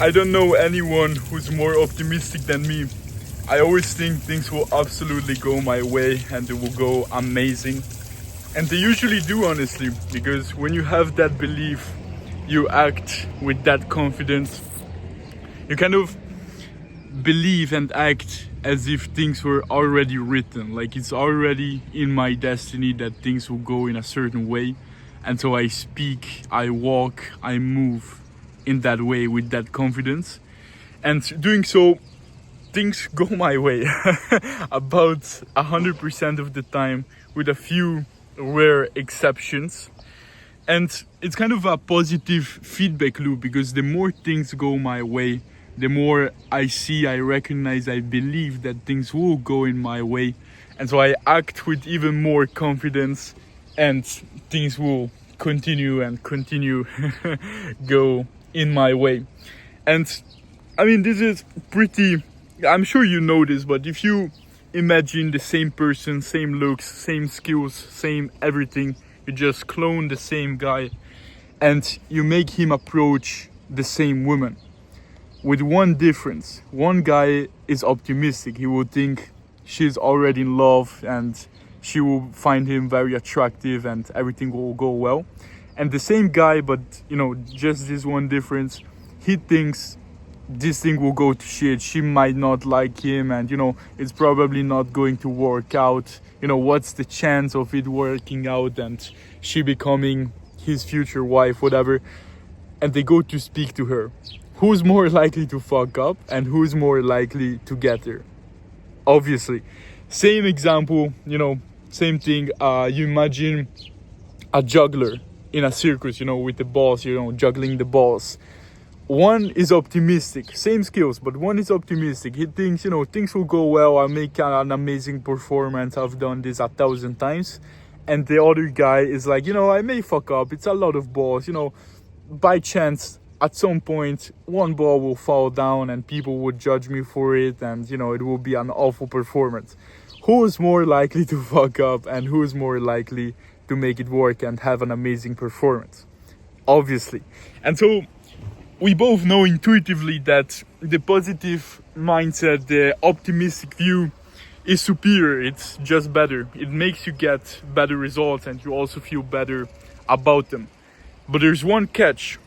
I don't know anyone who's more optimistic than me. I always think things will absolutely go my way and they will go amazing. And they usually do, honestly, because when you have that belief, you act with that confidence. You kind of believe and act as if things were already written, like it's already in my destiny that things will go in a certain way. And so I speak, I walk, I move in that way with that confidence, and doing so things go my way about 100% of the time, with a few rare exceptions. And it's kind of a positive feedback loop, because the more things go my way, the more I see, I recognize, I believe that things will go in my way, and so I act with even more confidence, and things will continue go in my way. And I mean, this is pretty, I'm sure you know this, but if you imagine the same person, same looks, same skills, same everything, you just clone the same guy and you make him approach the same woman, with one difference. One guy is optimistic. He will think she's already in love and she will find him very attractive and everything will go well. And the same guy, but just this one difference, he thinks this thing will go to shit. She might not like him, and it's probably not going to work out. What's the chance of it working out and she becoming his future wife, whatever. And they go to speak to her. Who's more likely to fuck up and who's more likely to get her? Obviously. Same example, same thing. You imagine a juggler in a circus, with the balls, juggling the balls. One is optimistic, same skills, but one is optimistic. He thinks, things will go well. I'll make an amazing performance. I've done this 1,000 times. And the other guy is like, I may fuck up. It's a lot of balls. By chance, at some point, one ball will fall down and people would judge me for it. And, it will be an awful performance. Who is more likely to fuck up and who is more likely to make it work and have an amazing performance? Obviously. And so we both know intuitively that the positive mindset, the optimistic view, is superior. It's just better. It makes you get better results and you also feel better about them. But there's one catch,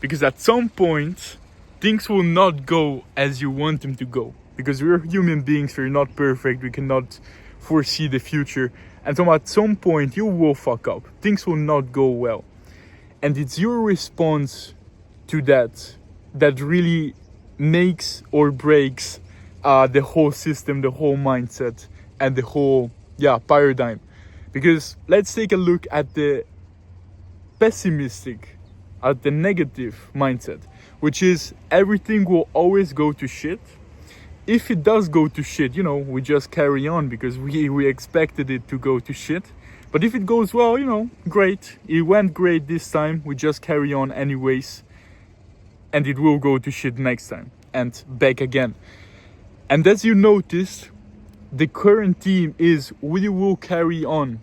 because at some point things will not go as you want them to go, because we're human beings. We're not perfect. We cannot foresee the future, and so at some point you will fuck up. Things will not go well, and it's your response to that really makes or breaks the whole system, the whole mindset, and the whole paradigm. Because let's take a look at the pessimistic, at the negative mindset, which is everything will always go to shit. If it does go to shit, we just carry on because we expected it to go to shit. But if it goes well, great. It went great this time. We just carry on anyways. And it will go to shit next time and back again. And as you noticed, the current theme is we will carry on.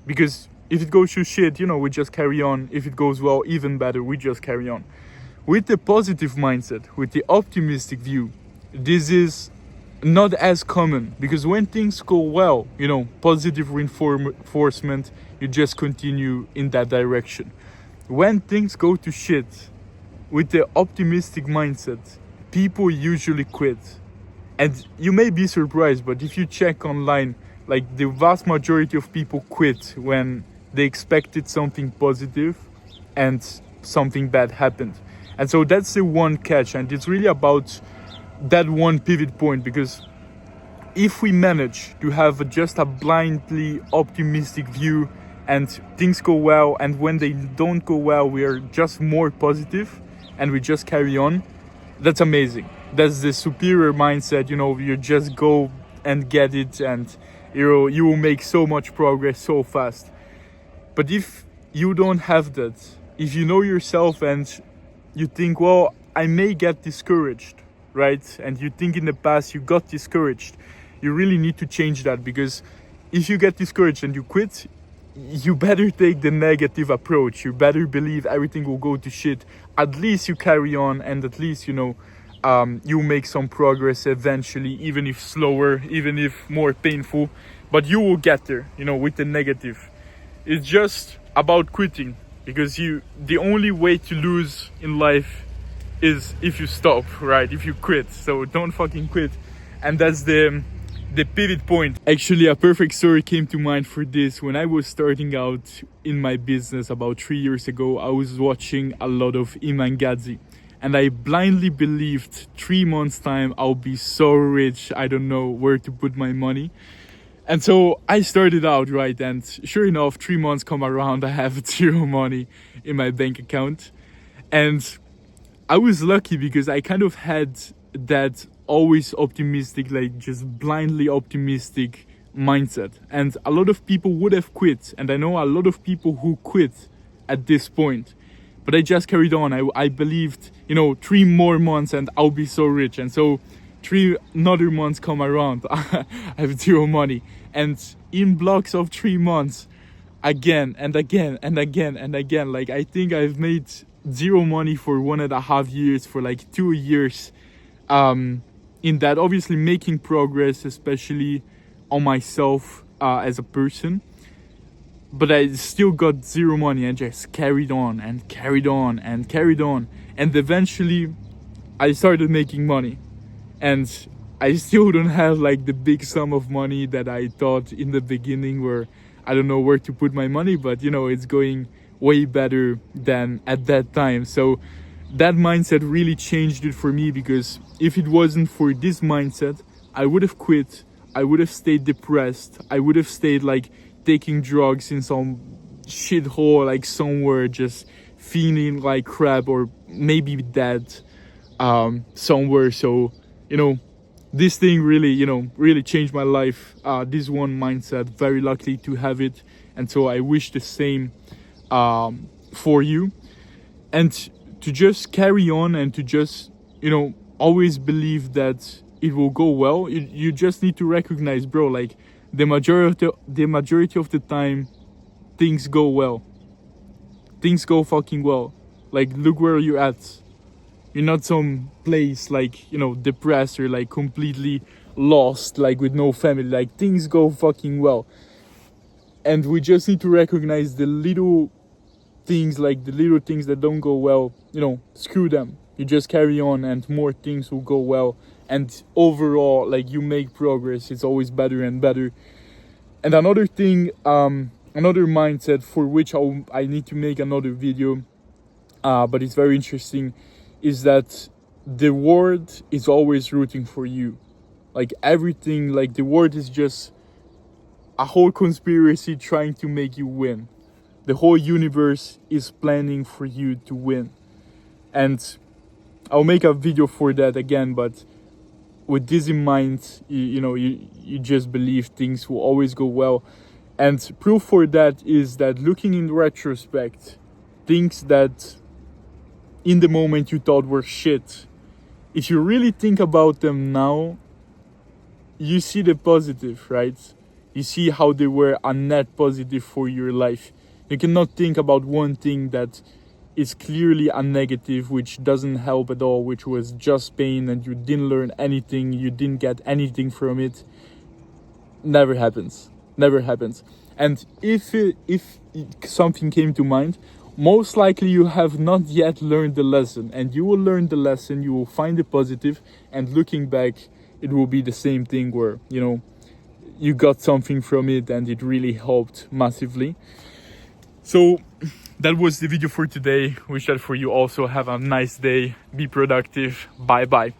Because if it goes to shit, we just carry on. If it goes well, even better, we just carry on. With the positive mindset, with the optimistic view, this is not as common, because when things go well, positive reinforcement, you just continue in that direction. When things go to shit, with the optimistic mindset, people usually quit. And you may be surprised, but if you check online, like the vast majority of people quit when they expected something positive and something bad happened. And so that's the one catch, and it's really about that one pivot point, because if we manage to have just a blindly optimistic view and things go well, and when they don't go well, we are just more positive and we just carry on, that's amazing. That's the superior mindset. You just go and get it, and you will make so much progress so fast. But if you don't have that, if you know yourself and you think, well, I may get discouraged, right? And you think in the past you got discouraged, you really need to change that, because if you get discouraged and you quit, you better take the negative approach. You better believe everything will go to shit. At least you carry on, and at least, you make some progress eventually, even if slower, even if more painful, but you will get there, with the negative. It's just about quitting, because the only way to lose in life is if you stop, right? If you quit. So don't fucking quit. And that's the pivot point. Actually, a perfect story came to mind for this. When I was starting out in my business about 3 years ago, I was watching a lot of Iman Gadzi, and I blindly believed 3 months time I'll be so rich, I don't know where to put my money. And so I started out, right? And sure enough, 3 months come around, I have 0 money in my bank account. And I was lucky because I kind of had that always optimistic, like just blindly optimistic mindset. And a lot of people would have quit. And I know a lot of people who quit at this point. But I just carried on. I believed, 3 more months and I'll be so rich. And so 3 another months come around, I have 0 money. And in blocks of 3 months, again and again and again and again, like I think I've made 0 money for 1.5 years, for like 2 years. In that, obviously making progress, especially on myself as a person. But I still got 0 money and just carried on and carried on and carried on. And eventually I started making money. And I still don't have like the big sum of money that I thought in the beginning, where I don't know where to put my money, but it's going way better than at that time. So that mindset really changed it for me, because if it wasn't for this mindset, I would have quit. I would have stayed depressed. I would have stayed like taking drugs in some shithole, like somewhere, just feeling like crap, or maybe dead somewhere. So this thing really really changed my life, this one mindset. Very lucky to have it, and so I wish the same for you, and to just carry on, and to just always believe that it will go well. You just need to recognize, bro, like the majority of the time things go well. Things go fucking well. Like, look where you're at. You're not some place like, depressed or like completely lost, like with no family. Like, things go fucking well. And we just need to recognize the little things, like the little things that don't go well, screw them. You just carry on and more things will go well. And overall, like, you make progress. It's always better and better. And another thing, another mindset for which I need to make another video, but it's very interesting, is that the world is always rooting for you. Like, everything, like the world is just a whole conspiracy trying to make you win. The whole universe is planning for you to win. And I'll make a video for that again, but with this in mind, you just believe things will always go well. And proof for that is that, looking in retrospect, things that in the moment you thought were shit, if you really think about them now, you see the positive, right? You see how they were a net positive for your life. You cannot think about one thing that is clearly a negative, which doesn't help at all, which was just pain, and you didn't learn anything, you didn't get anything from it. Never happens. Never happens. And if something came to mind, most likely you have not yet learned the lesson, and you will learn the lesson, you will find the positive, and looking back, it will be the same thing where, you got something from it and it really helped massively. So that was the video for today. Wish that for you also. Have a nice day. Be productive. Bye bye.